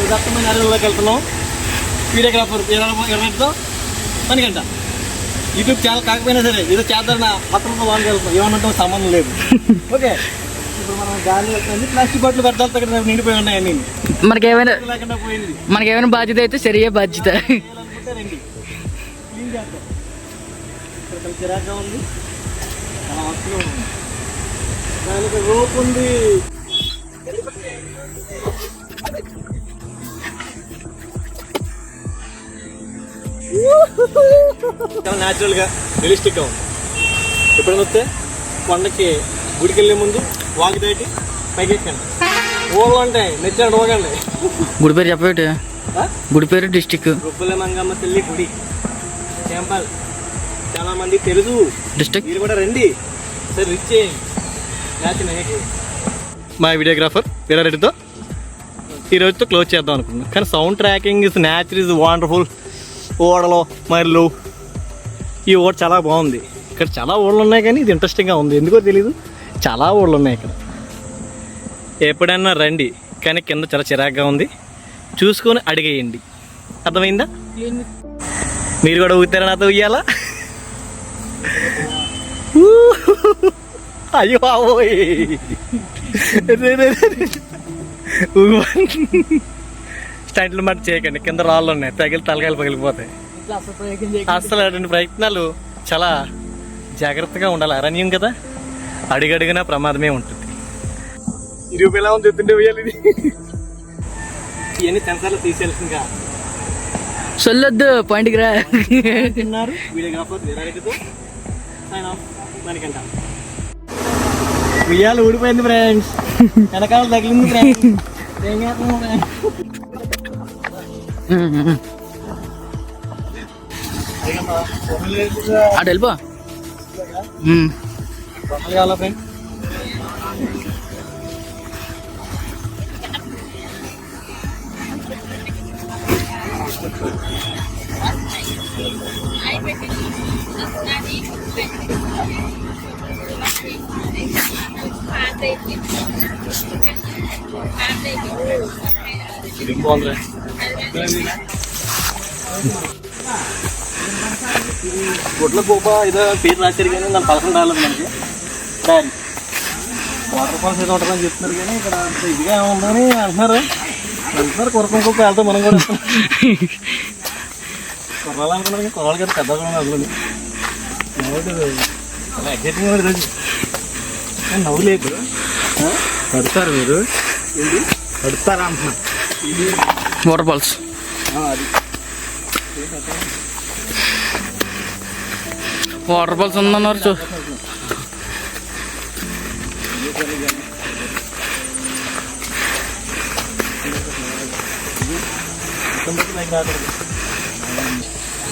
ఉదాత్తమైన అడవుల్లోకి వెళ్తున్నాం. Videographer 20 పనిగంట. YouTube channel కాకపోయినా సరే ఏదో చేద్దారన్న పత్రంతో వాళ్ళకి వెళ్తాం, ఏమన్నా సంబంధం లేదు. ఓకే, ఇప్పుడు మనం గాలి వెళ్తుంది. ప్లాస్టిక్ బాటిల్ వ్యర్థాలతో ఇక్కడ నిండిపోయి ఉన్నాయి. అన్ని మనకేమైనా బాధ్యత అయితే సరియే బాధ్యత. రండి క్లీన్ చేద్దాం. ఇక్కడ చిరాగ్గా ఉంది, చాలా వస్తువులు ఉంది, దానికి రోప్ ఉంది. చాలా న్యాచురల్గా రియలిస్టిక్గా ఉంది. ఎప్పుడైనా వస్తే కొండకి గుడికి వెళ్ళే ముందు వాకి దాటి పైకి ఎక్కండి. ఊళ్ళో ఉంటాయి, నెచ్చాడు పోగండి. గుడి పేరు చెప్పేటి? గుడి పేరు డిస్టిక్ గొప్పల మంగమ్మ తల్లి గుడి టెంపుల్. చాలా మంది తెలుసు. డిస్టిక్ మీరు కూడా రండి. సరే రిచ్ మా వీడియోగ్రాఫర్ వీరారెడ్డితో ఈ రోజుతో క్లోజ్ చేద్దాం అనుకున్నాను. కానీ sound tracking is natural, is wonderful. ఓడలో మరిలు ఈ ఓడ చాలా బాగుంది. ఇక్కడ చాలా ఓడలు ఉన్నాయి, కానీ ఇది ఇంట్రెస్టింగ్గా ఉంది. ఎందుకో తెలీదు, చాలా ఓడలు ఉన్నాయి ఇక్కడ. ఎప్పుడైనా రండి, కానీ కింద చాలా చిరాగ్గా ఉంది. చూసుకొని అడిగేయండి. అర్థమైందా? మీరు కూడా ఊతారా నాతో ఉయ్యాలా? అయ్యో బాబోయ్, స్టంట్లు మాట చేయకండి. కింద రాళ్ళు ఉన్నాయి, తలకాయలు పగిలిపోతాయి. అసలు అటువంటి ప్రయత్నాలు చాలా జాగ్రత్తగా ఉండాలి. అరణ్యం కదా, అడుగడుగునా ప్రమాదమే ఉంటుంది. ఇరుపు ఎలా ఉంది ఎత్తుంటే వేయాలి. ఇవన్నీ సెన్సార్లు తీసేయాల్సిందిగా సొల్లొద్దు, పాయింట్కి రా. తిన్నారు వీడియోగ్రాఫర్ వీరారెడ్డితో మనకంట. ఉయ్యాలు ఊడిపోయింది ఫ్రెండ్స్, వెనకాల తగిలింది ఫ్రెండ్స్. ఏం చేస్తున్నాం ఫ్రెండ్స్? అటు వెళ్ళిపో. కావాలా ఫ్రెండ్? బాగుంది. గుడ్ల గోప ఏదో పేరు రాశారు, కానీ దాని పలకం రాలేదు మనకి. దారి వాటర్ ఫాల్స్ ఏదో ఉంటుందని చెప్తున్నారు, కానీ ఇక్కడ అంత ఇదిగా ఉందని అంటున్నారు. కురకం గోప వెళ్తాం మనం కూడా. కుర్రాలు అనుకున్నారు, కానీ కుర్రాలు కదా పెద్దగా అందులో చాలా ఎగ్జైటింగ్ కూడా ఈరోజు. నవ్వు లేదు. కడతారు మీరు? కడతారా అంటున్నా. వాటర్ ఫాల్స్ అది వాటర్ ఫాల్స్ ఉందన్నారు.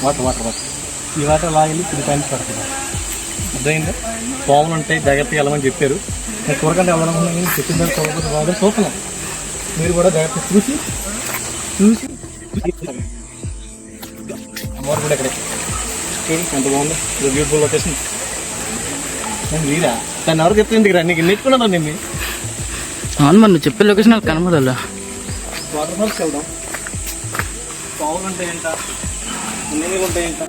వాటర్ వాటర్ వాటర్ ఈ వాటర్ లాగెళ్ళి 3 times పడుతుంది. అర్థమైందా? పాములు ఉంటాయి, జాగ్రత్తగా వెళ్ళమని చెప్పారు. నేను చూడకుండా వెళ్ళాలనుకున్నాను, కానీ చెప్పిన దాన్ని చూడకపోతే బాగుంది. చూస్తున్నాం, మీరు కూడా జాగ్రత్త చూసి అమ్మవారు కూడా ఇక్కడే ఎంత బాగుంది. Beautiful location. నేను మీరా దాన్ని ఎవరు చెప్తుంది కదా, నీకు నెట్టుకున్నాను నిన్ను. అవును, మరి నువ్వు చెప్పే లొకేషన్ నాకు కనబడాల. వాటర్ ఫాల్స్కి వెళ్దాం. పావులు ఉంటాయంట, నీళ్ళు ఉంటాయంట.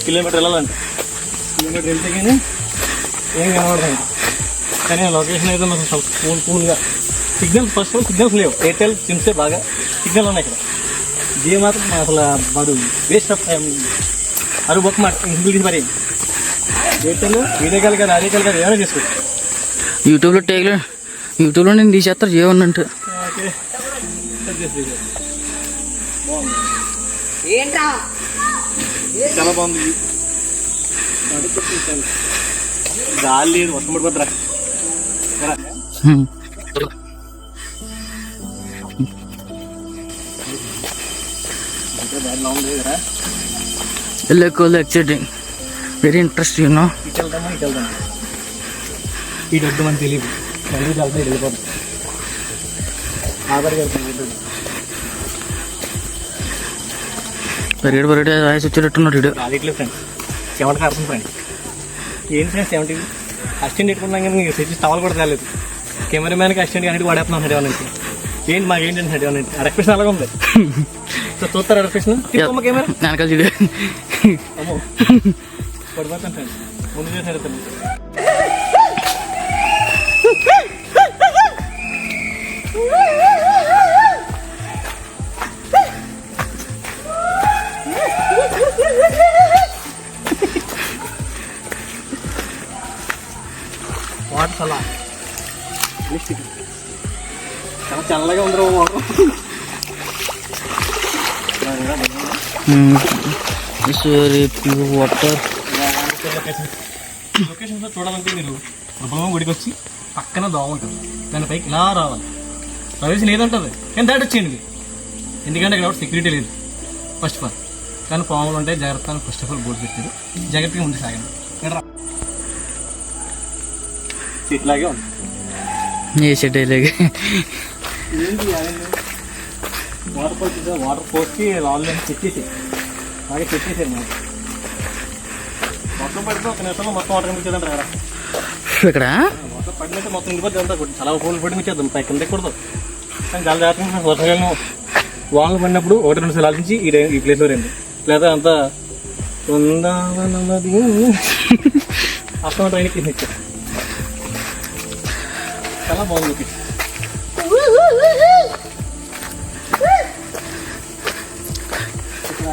కిలోమీటర్ వెళ్ళాలంట. కిలోమీటర్ వెళ్తే కానీ ఏం కనబడదంట. కానీ ఆ లొకేషన్ అయితే మాకు కూల్గా. సిగ్నల్స్ ఫస్ట్ సిగ్నల్స్ లేవు. ఎయిర్టెల్ సిమ్సే బాగా సిగ్నల్ ఉన్నాయి ఇక్కడ. జియో మాత్రం అసలు వాడు వేస్ట్ ఆఫ్ టైం. అది బొక్క మాట ఇంగ్లీష్ మరి. ఎయిర్టెల్ వీడియో కాల్ కదా, ఆడియో కాల్ కదా, ఏమైనా చేసుకోవచ్చు. యూట్యూబ్లో నేను తీసేస్తారు జియో ఉన్నట్టు. ఓకే, చాలా బాగుంది. గాలి లేదు, వర్షం పడిపోద్దురా. Really exciting. Very interesting, you know. ఇటు వెళ్దాం ఇటు వద్దు మనకు తెలియదు మళ్ళీ వెళ్తే వెళ్ళిపోతాం ఆధార్ పరిగెడు రాసి వచ్చేటట్టున్నాడు ఇడు. రాలిట్లేదు ఫ్రెండ్స్ చెమట కారుతుంది ఫ్రెండ్. ఏంటి ఫ్రెండ్స్ 70 అసిస్టెంట్ పెట్టుకున్నాం కానీ తెచ్చి టవల్ కూడా తేలేదు. కెమెరామ్యాన్కి అసిస్టెంట్ కానీ వాడేస్తున్నాం హెడ్ నుంచి. ఏంటి మాకు ఏంటంటే హెడ్ నుంచి అడక్షన్ అలాగే ఉంది. సో చూస్తారు అడక్షన్ కెమెరా వెనకాల చూడు. అమ్మో పడిపోతాను ఫ్రెండ్స్ ముందు చేసి అడుగుతాను. వాటర్ చాలా చాలా చల్లగా ఉంది వాటర్. వాటర్ లొకేషన్లో చూడాలంటే మీరు రుబ్బలం గుడికి వచ్చి పక్కన దోమ ఉంటుంది, దాని పైకి ఇలా రావాలి. ప్రవేశం లేదంటుంది కానీ దాటి వచ్చేయండి, ఎందుకంటే ఇక్కడ సెక్యూరిటీ లేదు ఫస్ట్ ఆఫ్ ఆల్. కానీ పాములు ఉంటాయి జాగ్రత్త అని ఫస్ట్ ఆఫ్ ఆల్ బోర్డు పెట్టారు, జాగ్రత్తగా ముందు సాగండి. ఇట్లాగే ఉంది ఏ సెట్ అయ్యేలాగే. ఏంటి వాటర్ పోసి వాటర్ పోసి ఆన్లైన్ పెట్టేసి అలాగే పెట్టేసారు మాకు. మొత్తం పడితే ఒక నిమిషంలో మొత్తం వాటర్ కనిపించేదంట కదా. ఇక్కడ మొత్తం పడినట్టు మొత్తం ఇంటిపోతే అంతా చాలా పూలు పడి మిచ్చేద్దాం పై కింద కూడదు. కానీ చాలా జాగ్రత్తగా వర్షాకాలం వానలు పడినప్పుడు 1-2 సార్లు ఆలోచించి ఈ ప్లేస్లో రండి, లేదా అంతా అర్థం ట్రైన్కి ఇచ్చారు. చాలా బాగుంది.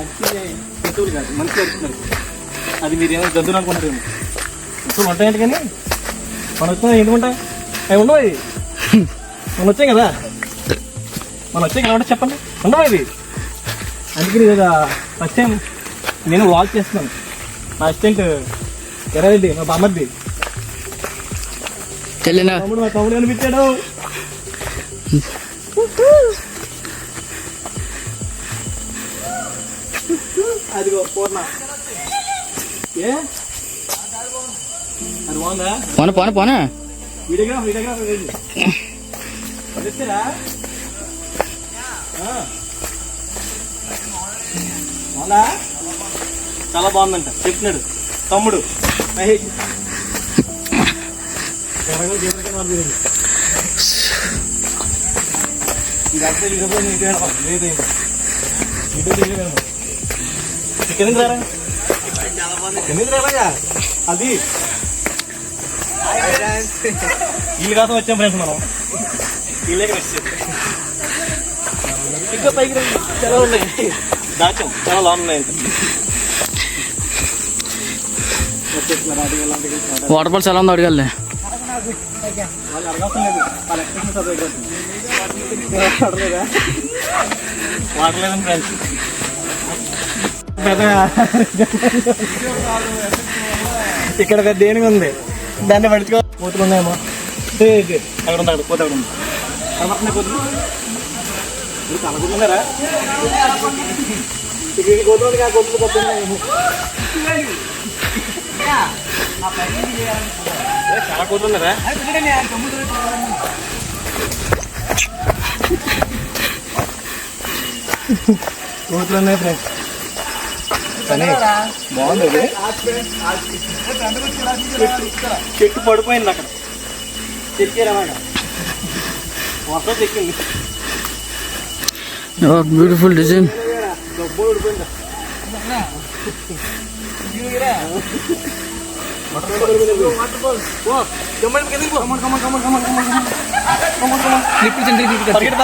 ఇక్కడ జంతువులు కాదు మనుషులు అడుగుతున్నారు, అది మీరు ఏమైనా జంతువులు అనుకుంటారేమో. జంతువులు ఉంటాయంటే కానీ మనం వచ్చినా ఎందుకుంటాయి అవి ఉండవు. అవి మనం వచ్చాం కదా కాబట్టి చెప్పండి ఉండవు అవి. అందుకని ఫస్ట్ టైం నేను వాక్ చేస్తున్నాను. మా అసిస్టెంట్ ఎర్రరెడ్డి మా బామ్మద్ది తమ్ముడు, మా తమ్ముడు కనిపించాడు. అదిగో పూర్ణ ఏ అది బాగుందా? పోనా వీడియోగ్రాఫ్ వచ్చారా? బాగుందా? చాలా బాగుందంట చెప్తున్నాడు తమ్ముడు మహేష్. అది వీళ్ళ కోసం వచ్చాం ఫ్రెండ్స్ మనం. వీళ్ళకి ఇంకా పైకి చాలా ఉన్నాయి, దాచాం చాలా లాంగ్ ఉన్నాయి. వాటర్ ఫాల్స్ ఎలా ఉందో అడగాలి. వాళ్ళు అడగవసరం లేదు, వాళ్ళ ఎక్స్ప్రెషన్ అడలేదా వాటర్ లేదని ఫ్రెండ్స్. ఇక్కడ పెద్ద ఏనుగు ఉంది, దాన్ని పడుచుకో. కోతులు ఉన్నాయేమో అక్కడ ఉంది, అక్కడ కోత అక్కడ ఉంది. కనబడుతున్నాయి కోతులు, కలగుతున్నారా? ఇక్కడ కోతులు ఉంది, ఆ కోతులు కొత్తున్నాయి. చాలా కోతులు ఉన్నారా? కోతులు ఉన్నాయి ఫ్రెండ్స్. కానీ బాగుంది. చెట్టు పడిపోయింది అక్కడ, చెక్కారన్నమాట, మొత్తం చెక్కింది. Beautiful design. డబ్బు పడిపోయింది. పరిగెట్టి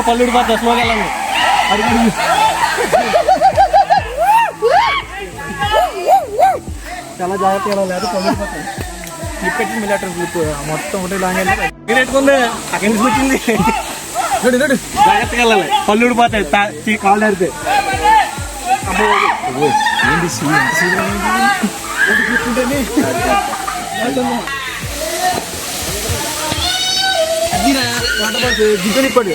పళ్ళు ఊడిపోతుంది స్లోగా వెళ్ళండి. చాలా జాగ్రత్తగా లేదు, పళ్ళు ఊడిపోతాయి. క్లిప్ పెట్టి మిలిటరీ క్లిప్ మొత్తం ఒకటి లాంగ్ పెట్టుకుంది. అక్కడి నుంచి వచ్చింది. జాగ్రత్తగా వెళ్ళాలి, పళ్ళు ఊడిపోతాయి కాళ్ళు ఆడితే. జిడ్డు నిప్పడు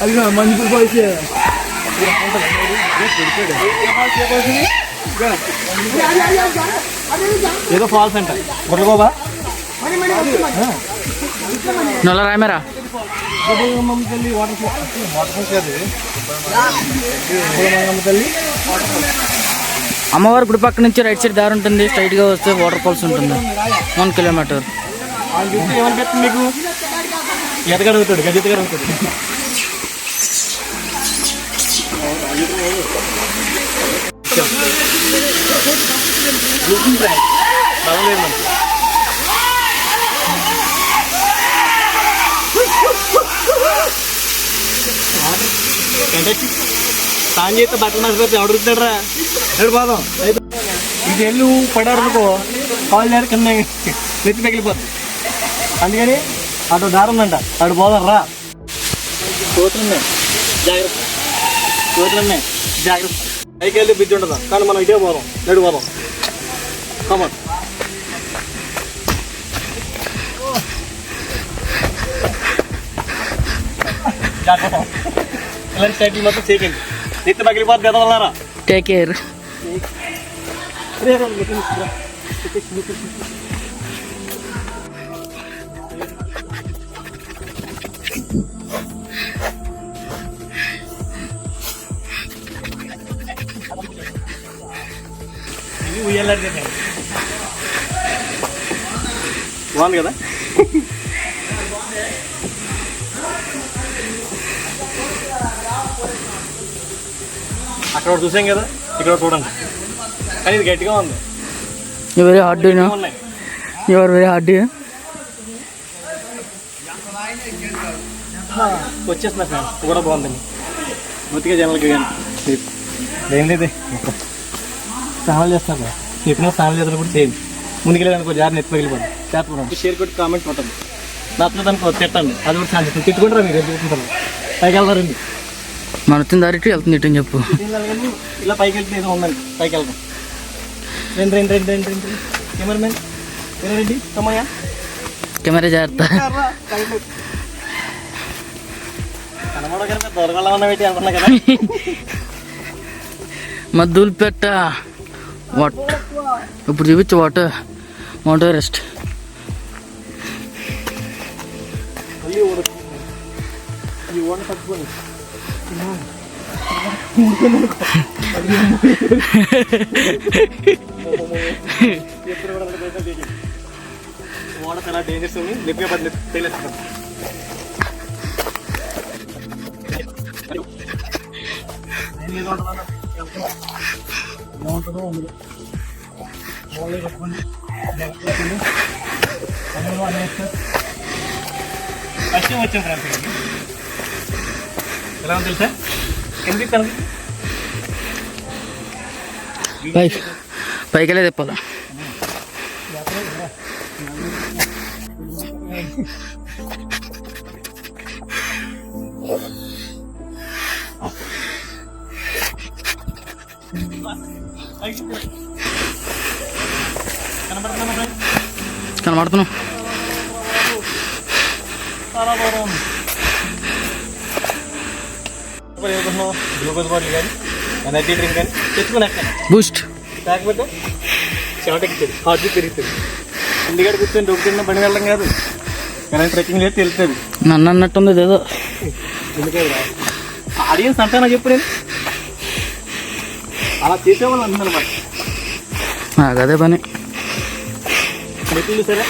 అది మంచి పోయి ఏదో ఫాల్స్ అంట గుడ్లగోబా నల్ల రాయమరా తల్లి వాటర్ ఫాల్స్ అది తల్లి అమ్మవారి గుడి పక్క నుంచి రైట్ సైడ్ దారి ఉంటుంది, స్ట్రైట్ గా వస్తే వాటర్ ఫాల్స్ ఉంటుంది 1 కిలోమీటర్. ఏమనిపిస్తుంది మీకు? ఎదగడుగుతాడు గజెత్తగడుగుతాడు. స్నానం చేస్తే బట్టలు నచ్చిపోతే ఎవడుతాడు రా ఎడు పోదాం. ఇది ఎల్లు పడారు అనుకో కాల్ చేయాలి కింద నెత్తి పగిలిపోతుంది. అందుకని అటు దారి ఉందంట, అటు పోదాం రా. కోతులున్నాయి జాగ్రత్త, కోతులున్నాయి జాగ్రత్త. పైకి వెళ్ళి బిడ్డ ఉండదు కానీ మనం ఇదే పోదాం, ఎడు పోదాం. కమన్ ఇలాంటి సైకిల్ మొత్తం చేయకండి, నెత్తి పగిలిపోతుంది ఎదవల్లారా. Take care. ఇది ఉయ్యాలంటే బాగుంది కదా. అక్కడ చూసాం కదా, ఇక్కడ చూడండి. కానీ ఇది గట్టిగా ఉంది. You very hard you know, you are very hard. వచ్చేస్తున్నా ఫ్రెండ్స్, కూడా బాగుందండి. మొత్తిగా జనాలకి కానీ ఏంటి స్నానాలు చేస్తాను కదా, చెప్పిన స్నానాలు చేస్తారు కూడా సేమ్. ముందుకెళ్ళడానికి జారి నెత్తి పగిలిపోతుంది. చేస్తున్నాను షేర్ కొట్టి కామెంట్ కొట్టండి, నచ్చలేదు అనుకో తిట్టండి, అది కూడా ఛాన్స్ తిట్టుకుంటారా మీరు ఎదుర్కొంటారు. పైకి వెళ్తారండి, మన వచ్చిన దారి వెళ్తుంది ఇటు అని చెప్పు. ఇలా పైకి వెళ్తే ఏదో ఉందండి, పైకి వెళ్తాం. రెండు కెమెరామెన్ రెడ్డి కమ్మయ్యా, కెమెరా జాగ్రత్త. కనబడగల దొరకలా ఉన్న పెట్టి అనుకున్నా కదా. మద్దూల్పేట వాట్ ఇప్పుడు చూపించు వాటర్ మౌంట్ ఎవరెస్ట్. తట్టుకొని వాడ చాలా డేంజర్స్ ఉంది. లిప్గా బదిలీ తెలియదు. ఫస్ట్ వచ్చాం ఫ్రెండ్స్. ఎలా ఉంది తెలుసా? ఎందుకు కనుక పైకి వెళ్ళే తెప్పాలా. కనబడుతున్నాం. చాలా బాగుంది. గ్లూకోజ్ బాటిల్ కానీ ఎనర్జీ డ్రింక్ కానీ తెచ్చుకుని బూస్ట్ లేకపోతే చెమట ఎక్కుతుంది, హార్ట్ పెరుగుతుంది. ఇంటికాడ కూర్చొని దొరుకుతున్న బండి వెళ్ళడం కాదు, కానీ ట్రెక్కింగ్ చేస్తే వెళ్తుంది. నన్ను అన్నట్టుంది ఏదో. ఎందుకే ఆడియన్స్ అంతా నాకు చెప్పు, నేను అలా చేసేవాళ్ళు అందరమాట. నాకు అదే పని. మెట్లు చూసారా,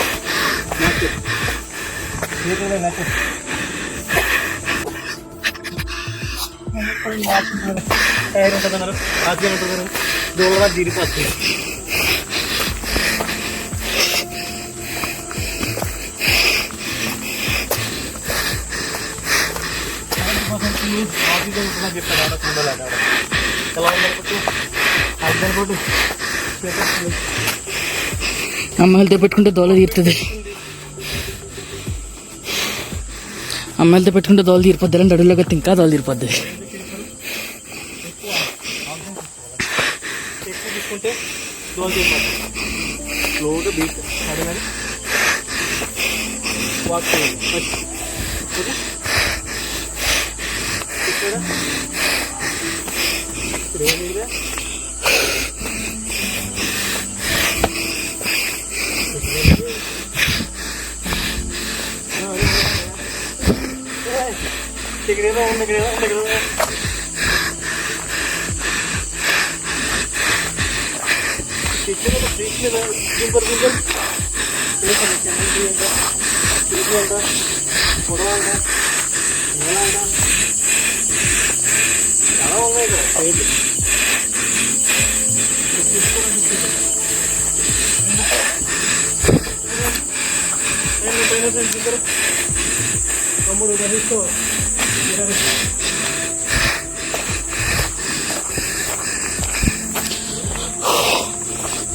టైర్ ఉంటుందన్నారు, రాజకీయం ఉంటుందన్నారు, దూరంగా జీడిపోతుంది. అమ్మాయిలతో పెట్టుకుంటే దోల తీరుతుంది. అమ్మాయిలతో పెట్టుకుంటే దోల తీరిపోద్ది అంటే అడుగులోకి ఇంకా దోల తీరిపోద్ది. తీసుకుంటే దోల తీరిపోతుంది. స్లోగా బీట్ అడగాలి, వాక్ చేయాలి.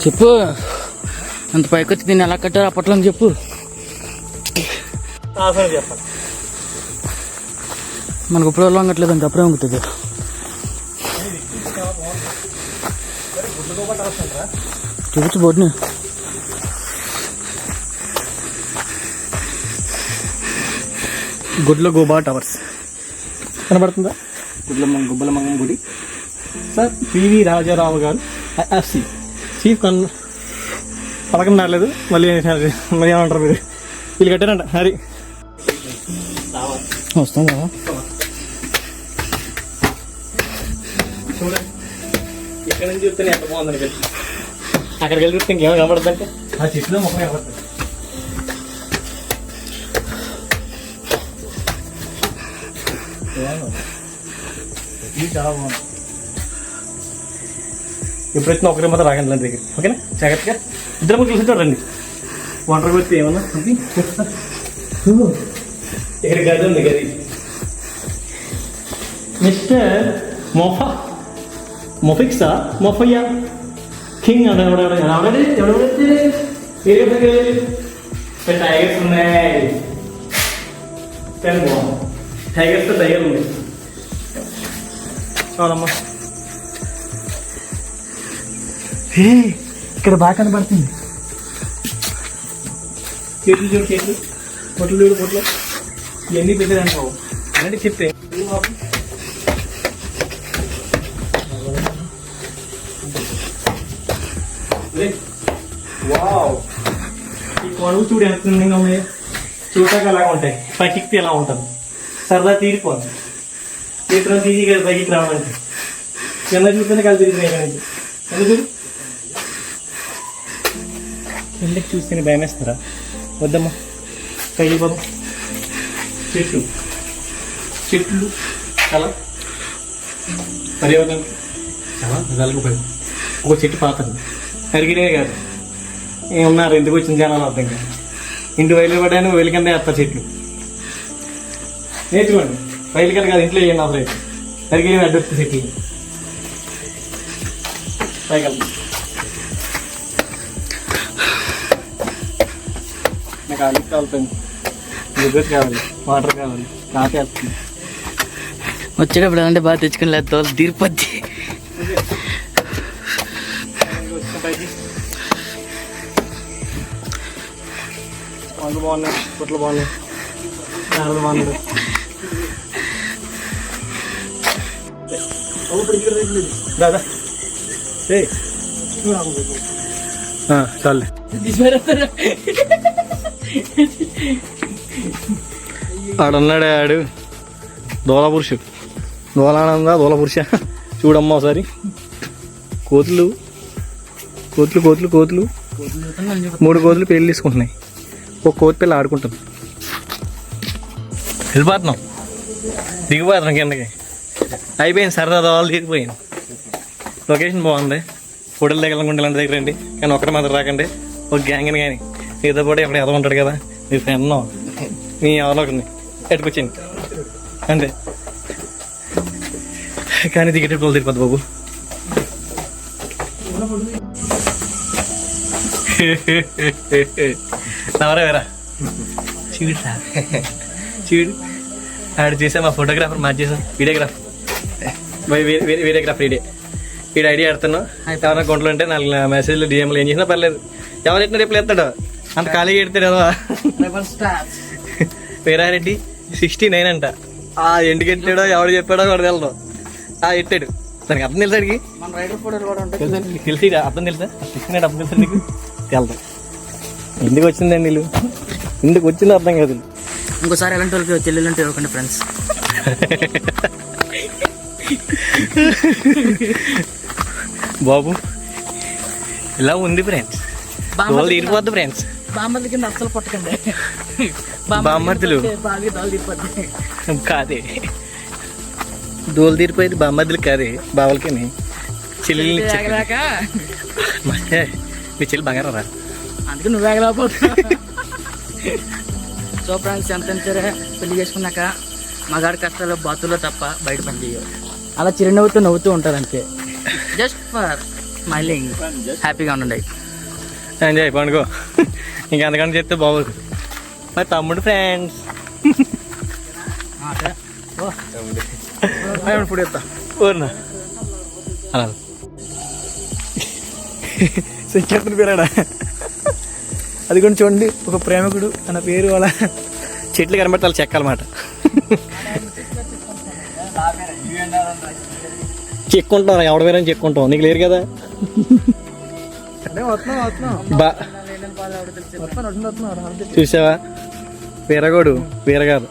చెప్పు, అంత పైకి వచ్చి దీన్ని ఎలా కట్టారు అప్పట్లో అని చెప్పు. చెప్పండి. మనకు ఇప్పుడు వంగట్లేదు అంటే అప్పుడే వంగుతుంది. చూపించు బోర్డుని. గుడ్ల గోబా టవర్స్ కనబడుతుందా? గుబ్బలమంగం గుడి. సార్ పివి రాజారావు గారు ఎఫ్సి చీఫ్ పథకం రాలేదు. మళ్ళీ ఏమంటారు మీరు? వీళ్ళు కట్టారంట. హరి వస్తాం కదా. చూడండి, ఇక్కడ నుంచి చూస్తే ఎంత బాగుందని చెప్పి అక్కడికి వెళ్ళి చూస్తే ఇంకేమో కనబడుతుంది అంటే ఆ చెట్టులో మొక్క కనబడుతుంది. ఇది చాలా బాగుంది. ఎప్పుడైతే ఒకరి మాత్రం రాగండి దగ్గర. ఓకేనా? జాగ్రత్తగా ఇద్దరు ముగ్గురు చూసి రండి. వాటర్ వచ్చి ఏమన్నా ఇక్కడ గది ఉంది. గది మిస్టర్ మొఫిక్సా మొఫయ్యా కింగ్ అంటే టైగర్స్ ఉన్నాయి. టైగర్స్ టైగర్ ఉంది. అవునమ్మా, ఇక్కడ బాగా కనబడుతుంది. చెట్లు చూడు, చెట్లు పొట్లు చూడు, పొట్లు ఇవన్నీ పెట్టేదానికావు అలాంటి చెప్తే. వావ్, ఈ కొనుగు చూడు ఎంత అందంగా ఉన్నాయి. చూడటాక అలాగా ఉంటాయి. పైకి ఎలా ఉంటుంది, సరదా తీరిపోతుంది. చేతులను తీసి కదా పైకి రావాలంటే. కింద చూస్తేనే కలిసి తిరుగుతున్నాయి. ఇక్కడ నుంచి కింద చూడు. కిందకి చూస్తేనే భయం వేస్తారా? వద్దమ్మా, పైకి పోదాం. చెట్లు చెట్లు చాలా పర్యావరణం చాలా నిజాలకు ఉపయోగం. ఒక చెట్టు పాత్రలు అరిగినే కాదు, ఏమన్నారు ఎందుకు వచ్చిన జనాలు అర్థం కాదు. ఇంటి వైలు పడ్డాను వెలి కింద వేస్తారు చెట్లు. నేర్చుకోండి. రైలు కింద కాదు, ఇంట్లో వేయండి. అసలు అరిగినే అడ్డొస్తుంది చెట్లు. పైకి నాకు అలికి కావాలి, లిబర్ట్ కావాలి, వాటర్ కావాలి, కాఫీ వస్తుంది. వచ్చేటప్పుడు అంటే బాగా తెచ్చుకుని లేదు తీరిపోద్ది. వంటలు బాగున్నాయి, పుట్లు బాగున్నాయి, నారలు బాగున్నాయి. దాదా చాలే. ఆడున్నాడే ఆడు దోల పురుషుడు. దోలానంద దోల పురుష. చూడమ్మా ఒకసారి. కోతులు కోతులు కోతులు కోతులు 3 కోతులు పెళ్ళి తీసుకుంటున్నాయి. ఒక కోతి పిల్ల ఆడుకుంటుంది. వెళ్ళిపోతున్నాం, దిగిపోతున్నాం కిందకి. అయిపోయింది సరదా, దోవలు దిగిపోయింది. లొకేషన్ బాగుంది. ఫోటోలు దిగాలనుకుంటే ఇలాంటి దగ్గర రండి, కానీ ఒకరి మాత్రం రాకండి. ఒక గ్యాంగ్ని కానీ మీతో పాటు ఎక్కడ ఎదో ఉంటాడు కదా మీ ఫ్రెండ్, మీ ఎవరో ఒకరిని ఎట్టుకొచ్చింది అంతే. కానీ దిగేటప్పుడు తిరుపతి బాబు. నవరా చూడురా చూడు, ఆడు చేసాం. మా ఫోటోగ్రాఫర్ మార్చేసాం. వీడియోగ్రాఫర్ వీడి ఐడియా ఆడుతున్నాం. ఎవరైనా గుంటలు ఉంటే 4 మెసేజ్లు డిఎంలు ఏం చేసినా పర్లేదు. ఎవరు ఎట్టినా రేపు ఎత్తాడు, అంత ఖాళీగా ఎడతాడు కదా. వీరారెడ్డి 69 అంట. ఎందుకు ఎట్టాడో ఎవడు చెప్పాడో కూడా తెలదు. ఎట్టాడు దానికి అర్థం తెలుసా అడిగి మన రైడర్ ఫోటోలు కూడా ఉంటాయి. తెలిసి అర్థం తెలుసా తీసుకున్నాడు అర్థం తెలుసా నీకు తెలదు. ఎందుకు వచ్చిందండి వీళ్ళు ఎందుకు వచ్చిందో అర్థం కాదు. ఇంకోసారి ఎలాంటి వాళ్ళకి చెల్లెలు అంటే ఇవ్వకండి ఫ్రెండ్స్. బాబు ఇలా ఉంది ఫ్రెండ్స్. దోలు తీరిపోద్ది ఫ్రెండ్స్. బామ్మర్ది కింద అస్సలు పట్టకండి. బామ్మర్దులు బాగా దోలు తీరిపోద్ది. కాదే దోలు తీరిపోయేది బామ్మర్దులు కాదే బావలకి చెల్లెల్ని ఎగరాక మీ చెల్లి బంగారం రా. అందుకే నువ్వు ఎగలేకపోతా. సో ఫ్రెండ్స్ ఎంత సరే పెళ్లి చేసుకున్నాక మగాడి కష్టాలు బాతుల్లో తప్ప బయట పని చేయవు. అలా చిరునవ్వుతూ నవ్వుతూ ఉంటారు అంతే. Just for smiling. హ్యాపీగా ఉండండి. ఎంజాయ్ పండుగో. ఇంకెంతకన్నా చెప్తే బాగోదు. మరి తమ్ముడు ఫ్రెండ్స్ ఇప్పుడు చెప్తా ఊరినా అలా చెప్పిన పేరాడా అది కూడా చూడండి. ఒక ప్రేమికుడు అన్న పేరు వాళ్ళ చెట్లు కనబడితే వాళ్ళు చెక్కాలన్నమాట. చెక్కుంటాం ఎవడ వేరే చెక్కుంటాం నీకు లేరు కదా. చూసావా వీరగోడు వీరగారు